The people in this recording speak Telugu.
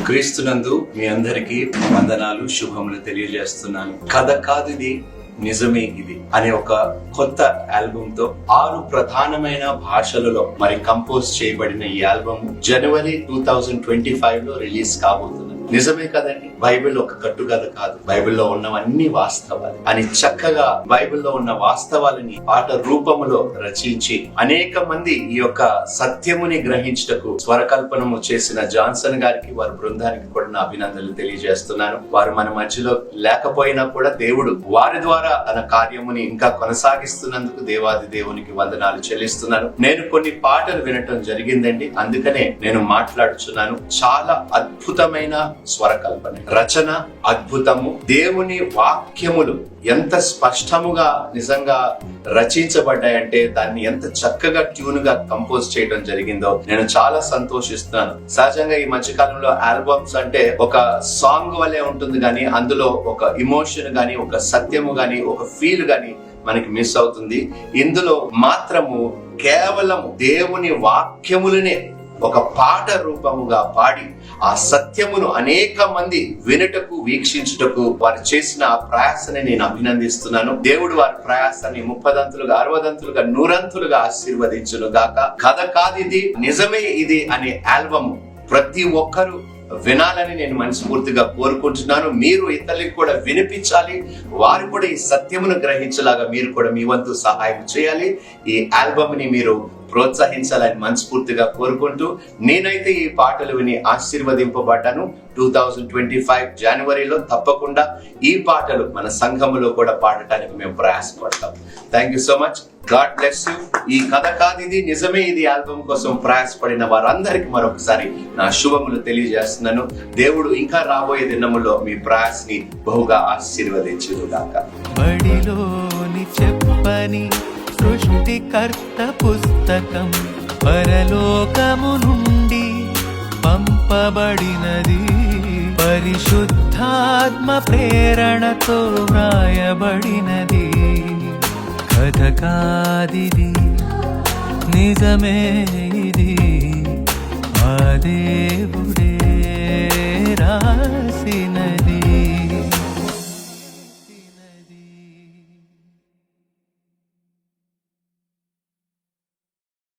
క్రీస్తునందు మీ అందరికీ వందనాలు, శుభములు తెలియజేస్తున్నాను. కథ కాదు ఇది, నిజమే ఇది అనే ఒక కొత్త ఆల్బమ్ తో 6 ప్రధానమైన భాషలలో కంపోజ్ చేయబడిన ఈ ఆల్బమ్ జనవరి 2025 లో రిలీజ్ కాబోతుంది. నిజమే కదండి, బైబిల్ ఒక కట్టుకథ కాదు, బైబిల్లో ఉన్నవన్నీ వాస్తవాలు అని చక్కగా బైబిల్లో ఉన్న వాస్తవాలని పాట రూపములో రచించి అనేక మంది ఈ యొక్క సత్యముని గ్రహించుటకు స్వరకల్పనము చేసిన జాన్సన్ గారికి, వారి బృందానికి కూడా నా అభినందనలు తెలియజేస్తున్నాను. వారు మన మధ్యలో లేకపోయినా కూడా దేవుడు వారి ద్వారా తన కార్యముని ఇంకా కొనసాగిస్తున్నందుకు దేవాది దేవునికి వందనాలు చెల్లిస్తున్నాను. నేను కొన్ని పాటలు వినటం జరిగిందండి, అందుకనే నేను మాట్లాడుచున్నాను. చాలా అద్భుతమైన స్వరకల్పన, రచన అద్భుతము. దేవుని వాక్యములు ఎంత స్పష్టముగా నిజంగా రచించబడ్డాయంటే దాన్ని ఎంత చక్కగా ట్యూన్ గా కంపోజ్ చేయడం జరిగిందో నేను చాలా సంతోషిస్తున్నాను. సహజంగా ఈ మధ్య కాలంలో ఆల్బమ్స్ అంటే ఒక సాంగ్ వల్లే ఉంటుంది కానీ అందులో ఒక ఇమోషన్ గాని, ఒక సత్యము గాని, ఒక ఫీల్ గాని మనకి మిస్ అవుతుంది. ఇందులో మాత్రము కేవలం దేవుని వాక్యములనే ఒక పాట రూపముగా పాడి ఆ సత్యమును అనేక మంది వినుటకు, వీక్షించుటకు వారు చేసిన ఆ ప్రయాసని నేను అభినందిస్తున్నాను. దేవుడు వారి ప్రయాసాన్ని 30 60 100 ఆశీర్వదించును గాక. కథ కాదిది, నిజమే ఇది అనే ఆల్బమ్ ప్రతి ఒక్కరూ వినాలని నేను మనస్ఫూర్తిగా కోరుకుంటున్నాను. మీరు ఇతరులకు కూడా వినిపించాలి, వారు కూడా ఈ సత్యమును గ్రహించలాగా మీరు కూడా మీ వంతు సహాయం చేయాలి. ఈ ఆల్బమ్ ని మీరు ప్రోత్సహించాలని మనస్ఫూర్తిగా కోరుకుంటూ, నేనైతే ఈ పాటలు విని ఆశీర్వదింపబడ్డాను. 2025 జనవరిలో తప్పకుండా ఈ పాటలు మన సంఘములో కూడా పాడటానికి మేము ప్రయాసపడతాం. Thank you so much. God bless you. ఈ కథ కాదు ఇది, నిజమే ఇది ఆల్బమ్ కోసం ప్రయాసపడిన వారందరికి మరొకసారి నా శుభములు తెలియజేస్తున్నాను. దేవుడు ఇంకా రాబోయే దినములో మీ ప్రయాసని బహుగా ఆశీర్వదించుగాక. బడిలోని చెప్పని సృష్టికర్త పుస్తకం పరలోకము నుండి పంపబడినది, పరిశుద్ధాత్మ ప్రేరణతో వ్రాయబడినది. కథ కాదిది, నిజమే ఇది, ఆ దేవుడే రాసినది.